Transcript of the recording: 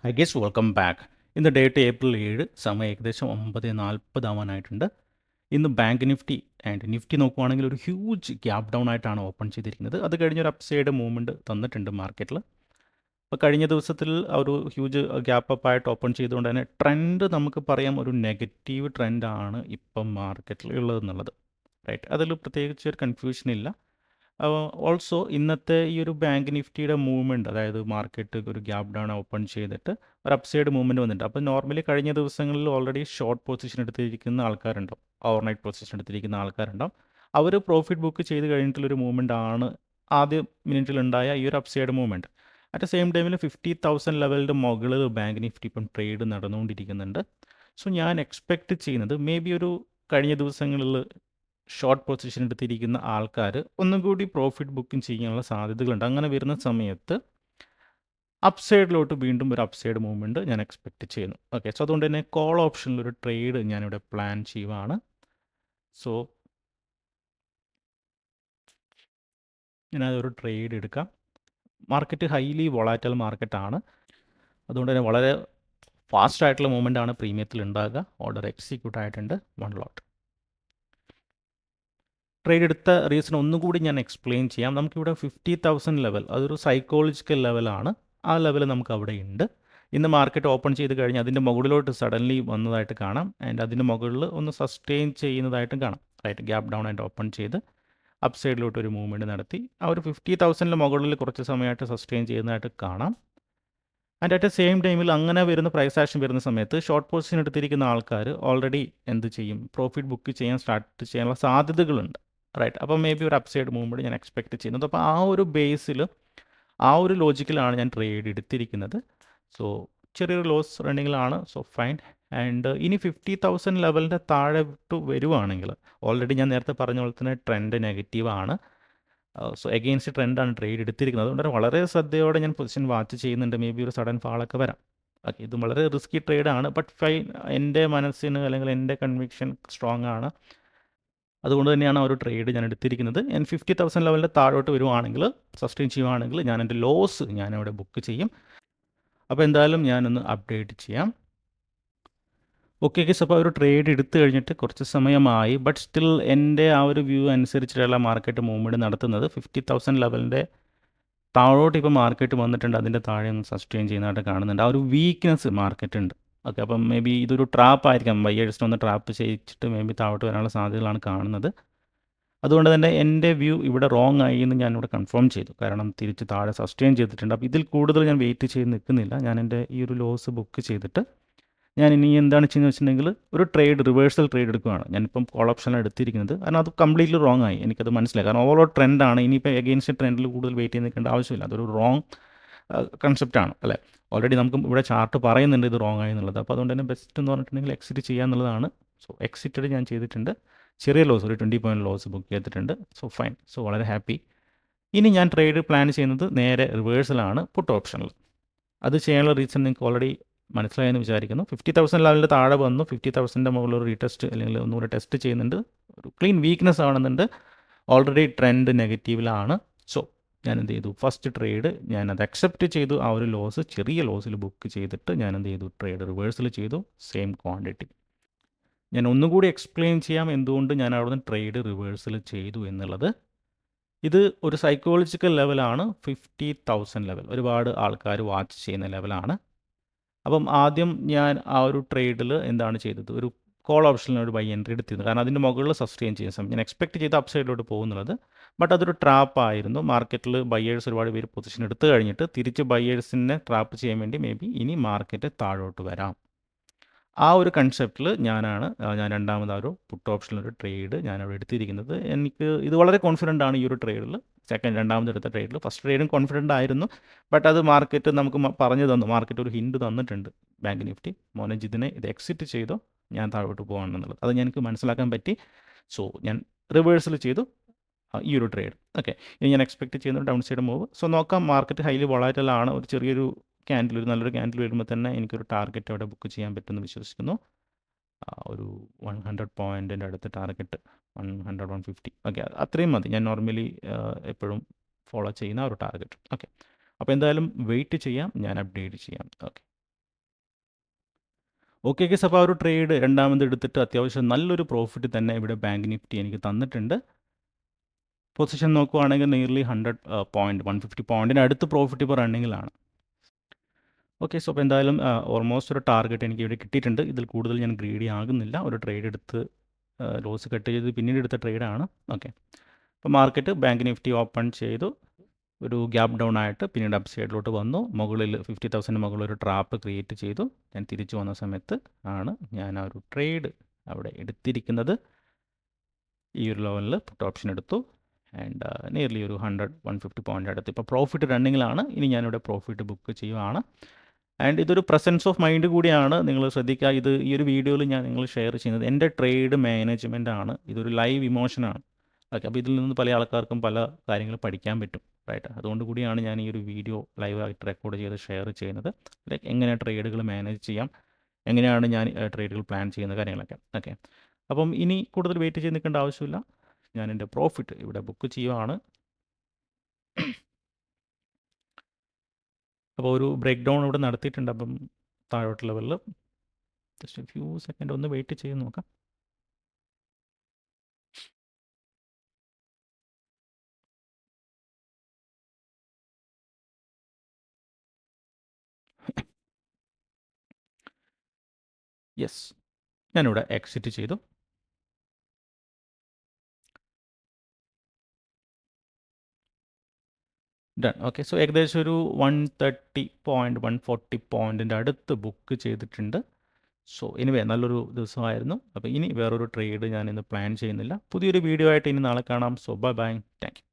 I guess welcome back. ഇന്ന് date April 7, സമയം ഏകദേശം 9:40 ആവാനായിട്ടുണ്ട്. ഇന്ന് ബാങ്ക് നിഫ്റ്റി ആൻഡ് നിഫ്റ്റി നോക്കുവാണെങ്കിൽ ഒരു ഹ്യൂജ് ഗ്യാപ്പ് ഡൗൺ ആയിട്ടാണ് ഓപ്പൺ ചെയ്തിരിക്കുന്നത്. അത് കഴിഞ്ഞൊരു അപ്സൈഡ് മൂവ്മെൻറ്റ് തന്നിട്ടുണ്ട് മാർക്കറ്റിൽ. അപ്പോൾ കഴിഞ്ഞ ദിവസത്തിൽ ഒരു ഹ്യൂജ് ഗ്യാപ്പ് അപ്പ് ആയിട്ട് ഓപ്പൺ ചെയ്തുകൊണ്ട് തന്നെ ട്രെൻഡ് നമുക്ക് പറയാം ഒരു നെഗറ്റീവ് ട്രെൻഡാണ് ഇപ്പം മാർക്കറ്റിൽ ഉള്ളതെന്നുള്ളത്. റൈറ്റ്, അതിൽ പ്രത്യേകിച്ച് ഒരു കൺഫ്യൂഷൻ ഇല്ല. ഓൾസോ ഇന്നത്തെ ഈ ഒരു ബാങ്ക് നിഫ്റ്റിയുടെ മൂവ്മെൻറ്റ്, അതായത് മാർക്കറ്റ് ഒരു ഗ്യാപ്പ് ഡൗൺ ഓപ്പൺ ചെയ്തിട്ട് ഒരു അപ്സൈഡ് മൂവ്മെൻറ്റ് വന്നിട്ടുണ്ട്. അപ്പോൾ നോർമലി കഴിഞ്ഞ ദിവസങ്ങളിൽ ഓൾറെഡി ഷോർട്ട് പൊസിഷൻ എടുത്തിരിക്കുന്ന ആൾക്കാരുണ്ടാവും, ഓവർനൈറ്റ് പൊസിഷൻ എടുത്തിരിക്കുന്ന ആൾക്കാരുണ്ടാവും. അവർ പ്രോഫിറ്റ് ബുക്ക് ചെയ്ത് കഴിഞ്ഞിട്ടുള്ളൊരു മൂവ്മെൻ്റ് ആണ് ആദ്യ മിനിറ്റിലുണ്ടായ ഈ ഒരു upside movement. At the same ടൈമിൽ 50,000 ലെവലിൻ്റെ മുകളിൽ ബാങ്ക് നിഫ്റ്റി ഇപ്പം ട്രേഡ് നടന്നുകൊണ്ടിരിക്കുന്നുണ്ട്. സോ ഞാൻ എക്സ്പെക്റ്റ് ചെയ്യുന്നത് മേ ബി ഒരു കഴിഞ്ഞ ദിവസങ്ങളിൽ ഷോർട്ട് പൊസിഷൻ എടുത്തിരിക്കുന്ന ആൾക്കാർ ഒന്നും കൂടി പ്രോഫിറ്റ് ബുക്കിംഗ് ചെയ്യാനുള്ള സാധ്യതകളുണ്ട്. അങ്ങനെ വരുന്ന സമയത്ത് അപ്സൈഡിലോട്ട് വീണ്ടും ഒരു അപ്സൈഡ് മൂവ്മെൻറ്റ് ഞാൻ എക്സ്പെക്റ്റ് ചെയ്യുന്നു. ഓക്കെ, സോ അതുകൊണ്ട് തന്നെ കോൾ ഓപ്ഷനിലൊരു ട്രേഡ് ഞാനിവിടെ പ്ലാൻ ചെയ്യുവാണ്. സോ ഞാനതൊരു ട്രേഡ് എടുക്കാം. മാർക്കറ്റ് ഹൈലി വൊളാറ്റൽ മാർക്കറ്റാണ്, അതുകൊണ്ട് തന്നെ വളരെ ഫാസ്റ്റ് ആയിട്ടുള്ള മൂവ്മെൻ്റ് ആണ് പ്രീമിയത്തിൽ ഉണ്ടാകുക. ഓർഡർ എക്സിക്യൂട്ട് ആയിട്ടുണ്ട് 1 ലോട്ട്. ട്രേഡ് എടുത്ത റീസൺ ഒന്നുകൂടി ഞാൻ എക്സ്പ്ലെയിൻ ചെയ്യാം. നമുക്കിവിടെ 50,000 ലെവൽ, അതൊരു സൈക്കോളജിക്കൽ ലെവലാണ്. ആ ലെവൽ നമുക്ക് അവിടെ ഉണ്ട്. ഇന്ന് മാർക്കറ്റ് ഓപ്പൺ ചെയ്ത് കഴിഞ്ഞ് അതിൻ്റെ മുകളിലോട്ട് സഡൻലി വന്നതായിട്ട് കാണാം, ആൻഡ് അതിൻ്റെ മുകളിൽ ഒന്ന് സസ്റ്റെയിൻ ചെയ്യുന്നതായിട്ടും കാണാം. റൈറ്റ്, ഗ്യാപ്പ് ഡൗൺ ആയിട്ട് ഓപ്പൺ ചെയ്ത് അപ്പ് സൈഡിലോട്ട് ഒരു മൂവ്മെൻറ്റ് നടത്തി ആ ഒരു 50,000 മുകളിൽ കുറച്ച് സമയമായിട്ട് സസ്റ്റെയിൻ ചെയ്യുന്നതായിട്ട് കാണാം. ആൻഡ് അറ്റ് ദ സെയിം ടൈമിൽ അങ്ങനെ വരുന്ന പ്രൈസ് ആക്ഷൻ വരുന്ന സമയത്ത് ഷോർട്ട് പൊസിഷൻ എടുത്തിരിക്കുന്ന ആൾക്കാർ ഓൾറെഡി എന്ത് ചെയ്യും, പ്രോഫിറ്റ് ബുക്ക് ചെയ്യാൻ സ്റ്റാർട്ട് ചെയ്യാനുള്ള സാധ്യതകളുണ്ട്. റൈറ്റ്, അപ്പോൾ മേ ബി ഒരു അപ്സൈഡ് മൂവ്മെൻറ്റ് ഞാൻ എക്സ്പെക്റ്റ് ചെയ്യുന്നത്. അപ്പോൾ ആ ഒരു ബേസിൽ, ആ ഒരു ലോജിക്കിലാണ് ഞാൻ ട്രേഡ് എടുത്തിരിക്കുന്നത്. സോ ചെറിയൊരു ലോസ് റണ്ണിങ്ങിലാണ്. So fine. ആൻഡ് ഇനി 50,000 ലെവലിൻ്റെ താഴെ വിട്ട് വരുവാണെങ്കിൽ, ഓൾറെഡി ഞാൻ നേരത്തെ പറഞ്ഞ പോലെ തന്നെ ട്രെൻഡ് നെഗറ്റീവാണ്. സോ എഗെയിൻസ്റ്റ് ട്രെൻഡാണ് ട്രേഡ് എടുത്തിരിക്കുന്നത്. അതുകൊണ്ട് വളരെ ശ്രദ്ധയോടെ ഞാൻ പൊസിഷൻ വാച്ച് ചെയ്യുന്നുണ്ട്. മേ ബി ഒരു സഡൻ ഫാളൊക്കെ വരാം. ഓക്കെ, ഇത് വളരെ റിസ്കി ട്രേഡാണ്. ബട്ട് ഫൈൻ, എൻ്റെ മനസ്സിന് അല്ലെങ്കിൽ എൻ്റെ കൺവിക്ഷൻ സ്ട്രോങ് ആണ്. അതുകൊണ്ട് തന്നെയാണ് ആ ഒരു ട്രേഡ് ഞാൻ എടുത്തിരിക്കുന്നത്. ഞാൻ 50,000 ലെവലിൻ്റെ താഴോട്ട് വരുവാണെങ്കിൽ, സസ്റ്റെയിൻ ചെയ്യുവാണെങ്കിൽ ഞാൻ എൻ്റെ ലോസ് ഞാനിവിടെ ബുക്ക് ചെയ്യും. അപ്പോൾ എന്തായാലും ഞാനൊന്ന് അപ്ഡേറ്റ് ചെയ്യാം. ഓക്കെ ഗൈസ്, അപ്പോൾ ഒരു ട്രേഡ് എടുത്തു കഴിഞ്ഞിട്ട് കുറച്ച് സമയമായി. ബട്ട് സ്റ്റിൽ എൻ്റെ ആ ഒരു വ്യൂ അനുസരിച്ചിട്ടുള്ള മാർക്കറ്റ് മൂവ്മെൻറ്റ് നടത്തുന്നത് 50,000 ലെവലിൻ്റെ താഴോട്ട് ഇപ്പോൾ മാർക്കറ്റ് വന്നിട്ടുണ്ട്. അതിൻ്റെ താഴെ ഒന്ന് സസ്റ്റെയിൻ ചെയ്യുന്നതായിട്ട് കാണുന്നുണ്ട്. ആ ഒരു വീക്ക്നെസ് മാർക്കറ്റ് ഉണ്ട്. ഓക്കെ, അപ്പം മേ ബി ഇതൊരു ട്രാപ്പ് ആയിരിക്കാം. ബയേഴ്സിനെ ഒന്ന് ട്രാപ്പ് ചെയ്യിച്ചിട്ട് മേ ബി താഴോട്ട് വരാനുള്ള സാധ്യതകളാണ് കാണുന്നത്. അതുകൊണ്ട് തന്നെ എൻ്റെ വ്യൂ ഇവിടെ റോങ് ആയി എന്ന് ഞാനിവിടെ കൺഫേം ചെയ്തു. കാരണം തിരിച്ച് താഴെ സസ്റ്റെയിൻ ചെയ്തിട്ടുണ്ട്. അപ്പോൾ ഇതിൽ കൂടുതൽ ഞാൻ വെയിറ്റ് ചെയ്ത് നിൽക്കുന്നില്ല. ഞാൻ എൻ്റെ ഈ ഒരു ലോസ് ബുക്ക് ചെയ്തിട്ട് ഞാൻ ഇനി എന്താണ് ചെയ്യുന്നത് വെച്ചിട്ടുണ്ടെങ്കിൽ ഒരു ട്രേഡ്, റിവേഴ്സൽ ട്രേഡ് എടുക്കുകയാണ്. ഞാനിപ്പം കോൾ ഓപ്ഷനാണ് എടുത്തിരിക്കുന്നത്. കാരണം അത് കംപ്ലീറ്റ്ലി റോങ് ആയി, എനിക്കത് മനസ്സിലായി. കാരണം ഓവറോൾ ട്രെൻഡാണ്. ഇനിയിപ്പോൾ എഗെയിൻസ്റ്റ് ട്രെൻഡിൽ കൂടുതൽ വെയിറ്റ് ചെയ്ത് നിൽക്കേണ്ട ആവശ്യമില്ല. അതൊരു റോങ് കൺസെപ്റ്റാണ് അല്ലേ. ഓൾറെഡി നമുക്ക് ഇവിടെ ചാർട്ട് പറയുന്നുണ്ട് ഇത് റോങ് ആയി എന്നുള്ളത്. അപ്പോൾ അതുകൊണ്ട് തന്നെ ബെസ്റ്റ് എന്ന് പറഞ്ഞിട്ടുണ്ടെങ്കിൽ എക്സിറ്റ് ചെയ്യുക എന്നുള്ളതാണ്. സോ എക്സിറ്റഡ് ഞാൻ ചെയ്തിട്ടുണ്ട്. ചെറിയ ലോസ്, ഒരു 20 പോയിൻറ്റ് ലോസ് ബുക്ക് ചെയ്തിട്ടുണ്ട്. സോ ഫൈൻ, സോ വളരെ ഹാപ്പി. ഇനി ഞാൻ ട്രേഡ് പ്ലാൻ ചെയ്യുന്നത് നേരെ റിവേഴ്സലാണ്, പുട്ട് ഓപ്ഷനിൽ. അത് ചെയ്യാനുള്ള റീസൺ നിങ്ങൾക്ക് ഓൾറെഡി മനസ്സിലായെന്ന് വിചാരിക്കുന്നു. 50,000 ലെവലിൻ്റെ താഴെ വന്നു, 50,000 മുകളിൽ ഒരു റീടെസ്റ്റ് അല്ലെങ്കിൽ ഒന്നുകൂടെ ടെസ്റ്റ് ചെയ്യുന്നുണ്ട്. ഒരു ക്ലീൻ വീക്ക്നെസ് ആണെന്നുണ്ട്. ഓൾറെഡി ട്രെൻഡ് നെഗറ്റീവിലാണ്. സോ ഞാൻ എന്ത് ചെയ്തു, ഫസ്റ്റ് ട്രേഡ് ഞാനത് അക്സെപ്റ്റ് ചെയ്തു. ആ ഒരു ലോസ് ചെറിയ ലോസിൽ ബുക്ക് ചെയ്തിട്ട് ഞാൻ എന്ത് ചെയ്തു, ട്രേഡ് റിവേഴ്സൽ ചെയ്തു, സെയിം ക്വാണ്ടിറ്റി. ഞാൻ ഒന്നുകൂടി എക്സ്പ്ലെയിൻ ചെയ്യാം എന്തുകൊണ്ട് ഞാൻ അവിടുന്ന് ട്രേഡ് റിവേഴ്സൽ ചെയ്തു എന്നുള്ളത്. ഇത് ഒരു സൈക്കോളജിക്കൽ ലെവലാണ്. 50,000 ലെവൽ ഒരുപാട് ആൾക്കാർ വാച്ച് ചെയ്യുന്ന ലെവലാണ്. അപ്പം ആദ്യം ഞാൻ ആ ഒരു ട്രേഡിൽ എന്താണ് ചെയ്തത്, ഒരു കോൾ ഓപ്ഷനിൽ ഒരു ബൈ എൻട്രി എടുത്തിരുന്നു. കാരണം അതിൻ്റെ മുകളിൽ സസ്റ്റെയിൻ ചെയ്യുന്ന സമയം ഞാൻ എക്സ്പെക്റ്റ് ചെയ്ത അപ്പ് സൈഡിലോട്ട് പോകുന്നുള്ളത്. ബട്ട് അതൊരു ട്രാപ്പായിരുന്നു. മാർക്കറ്റിൽ ബയേഴ്സ് ഒരുപാട് പേര് പൊസിഷൻ എടുത്തു കഴിഞ്ഞിട്ട് തിരിച്ച് ബയേഴ്സിനെ ട്രാപ്പ് ചെയ്യാൻ വേണ്ടി മേ ബി ഇനി മാർക്കറ്റ് താഴോട്ട് വരാം. ആ ഒരു കൺസെപ്റ്റിൽ ഞാൻ രണ്ടാമത് ആ ഒരു പുട്ട് ഓപ്ഷനിലൊരു ട്രേഡ് ഞാനവിടെ എടുത്തിരിക്കുന്നത്. എനിക്ക് ഇത് വളരെ കോൺഫിഡൻ്റ് ആണ് ഈ ഒരു ട്രേഡിൽ. രണ്ടാമത് എടുത്ത ട്രേഡിൽ. ഫസ്റ്റ് ട്രേഡും കോൺഫിഡൻ്റ് ആയിരുന്നു. ബട്ട് അത് മാർക്കറ്റ് നമുക്ക് പറഞ്ഞു തന്നു, മാർക്കറ്റ് ഒരു ഹിൻഡ് തന്നിട്ടുണ്ട് ബാങ്ക് നിഫ്റ്റി, മോനെ ജിതിനെ ഇത് എക്സിറ്റ് ചെയ്തോ, ഞാൻ താഴോട്ട് പോകാണെന്നുള്ളത്. അത് എനിക്ക് മനസ്സിലാക്കാൻ പറ്റി. സോ ഞാൻ റിവേഴ്സൽ ചെയ്തു ഈ ഒരു ട്രേഡ്. ഓക്കെ, ഇനി ഞാൻ എക്സ്പെക്റ്റ് ചെയ്യുന്ന ഡൗൺ സൈഡ് മൂവ്. സോ നോക്കാം, മാർക്കറ്റ് ഹൈലി വോളാറ്റലാണ്. ഒരു ചെറിയൊരു ക്യാൻഡിൽ, ഒരു നല്ലൊരു ക്യാൻഡിൽ വരുമ്പോൾ തന്നെ എനിക്കൊരു ടാർഗറ്റ് അവിടെ ബുക്ക് ചെയ്യാൻ പറ്റുമെന്ന് വിശ്വസിക്കുന്നു. ഒരു 100 പോയിൻറ്റിൻ്റെ അടുത്ത് ടാർഗറ്റ്, 100, 150. ഓക്കെ, അത്രയും മതി. ഞാൻ നോർമലി എപ്പോഴും ഫോളോ ചെയ്യുന്ന ഒരു ടാർഗറ്റ്. ഓക്കെ, അപ്പോൾ എന്തായാലും വെയിറ്റ് ചെയ്യാം, ഞാൻ അപ്ഡേറ്റ് ചെയ്യാം. ഓക്കെ. ഓക്കെ ഗൈസ്, അപ്പോൾ ആ ഒരു ട്രേഡ് രണ്ടാമത് എടുത്തിട്ട് അത്യാവശ്യം നല്ലൊരു പ്രോഫിറ്റ് തന്നെ ഇവിടെ ബാങ്ക് നിഫ്റ്റി എനിക്ക് തന്നിട്ടുണ്ട്. പൊസിഷൻ നോക്കുവാണെങ്കിൽ നിയർലി 150 പോയിൻറ്റിന് അടുത്ത് പ്രോഫിറ്റ് ഇപ്പോൾ റണ്ണിങ്ങിലാണ്. ഓക്കെ, സോ അപ്പോൾ എന്തായാലും ഓൾമോസ്റ്റ് ഒരു ടാർഗറ്റ് എനിക്ക് ഇവിടെ കിട്ടിയിട്ടുണ്ട്. ഇതിൽ കൂടുതൽ ഞാൻ ഗ്രീഡി ആകുന്നില്ല. ഒരു ട്രേഡ് എടുത്ത് ലോസ് കട്ട് ചെയ്ത് പിന്നീട് എടുത്ത ട്രേഡാണ്. ഓക്കെ, അപ്പോൾ മാർക്കറ്റ് ബാങ്ക് നിഫ്റ്റി ഓപ്പൺ ചെയ്തു, ഒരു ഗ്യാപ്പ് ഡൗൺ ആയിട്ട് പിന്നീട് അപ്പ് സൈഡിലോട്ട് വന്നു. മുകളിൽ 50,000 മുകളിൽ ഒരു ട്രാപ്പ് ക്രിയേറ്റ് ചെയ്തു. ഞാൻ തിരിച്ചു വന്ന സമയത്ത് ആണ് ഞാൻ ആ ഒരു ട്രേഡ് അവിടെ എടുത്തിരിക്കുന്നത്. ഈ ഒരു ലെവലിൽ പുട്ട് ഓപ്ഷൻ എടുത്തു ആൻഡ് നിയർലി ഒരു 150 പോയിൻ്റ് അടുത്ത് ഇപ്പോൾ പ്രോഫിറ്റ് റണ്ണിങ്ങിലാണ്. ഇനി ഞാനിവിടെ പ്രോഫിറ്റ് ബുക്ക് ചെയ്യുവാണ്. ആൻഡ് ഇതൊരു പ്രസൻസ് ഓഫ് മൈൻഡ് കൂടിയാണ്. നിങ്ങൾ ശ്രദ്ധിക്കുക, ഇത് ഈ ഒരു വീഡിയോയിൽ ഞാൻ നിങ്ങൾ ഷെയർ ചെയ്യുന്നത് എൻ്റെ ട്രേഡ് മാനേജ്മെൻ്റ് ആണ്. ഇതൊരു ലൈവ് ഇമോഷനാണ്. ഓക്കെ, അപ്പോൾ ഇതിൽ നിന്ന് പല ആൾക്കാർക്കും പല കാര്യങ്ങൾ പഠിക്കാൻ പറ്റും, റൈറ്റ്? അതുകൊണ്ട് കൂടിയാണ് ഞാൻ ഈ ഒരു വീഡിയോ ലൈവായിട്ട് റെക്കോർഡ് ചെയ്ത് ഷെയർ ചെയ്യുന്നത്. ലൈക്ക് എങ്ങനെ ട്രേഡുകൾ മാനേജ് ചെയ്യാം, എങ്ങനെയാണ് ഞാൻ ട്രേഡുകൾ പ്ലാൻ ചെയ്യുന്ന കാര്യങ്ങളൊക്കെ. ഓക്കെ, അപ്പം ഇനി കൂടുതൽ വെയിറ്റ് ചെയ്ത് നിൽക്കേണ്ട ആവശ്യമില്ല. ഞാൻ എൻ്റെ പ്രോഫിറ്റ് ഇവിടെ ബുക്ക് ചെയ്യുവാണ്. അപ്പോൾ ഒരു ബ്രേക്ക് ഡൗൺ ഇവിടെ നടത്തിയിട്ടുണ്ട്. അപ്പം താഴോട്ട് ലെവലിൽ ജസ്റ്റ് ഫ്യൂ സെക്കൻഡ് ഒന്ന് വെയിറ്റ് ചെയ്ത് നോക്കാം. യെസ്, ഞാനിവിടെ എക്സിറ്റ് ചെയ്തു. ഡൺ. ഓക്കെ, സോ ഏകദേശം ഒരു 130 പോയിൻറ്റ് 140 പോയിൻറ്റിൻ്റെ അടുത്ത് ബുക്ക് ചെയ്തിട്ടുണ്ട്. സോ എനിവേ നല്ലൊരു ദിവസമായിരുന്നു. അപ്പോൾ ഇനി വേറൊരു ട്രേഡ് ഞാൻ ഇന്ന് പ്ലാൻ ചെയ്യുന്നില്ല. പുതിയൊരു വീഡിയോ ആയിട്ട് ഇനി നാളെ കാണാം. So bye bye, thank you.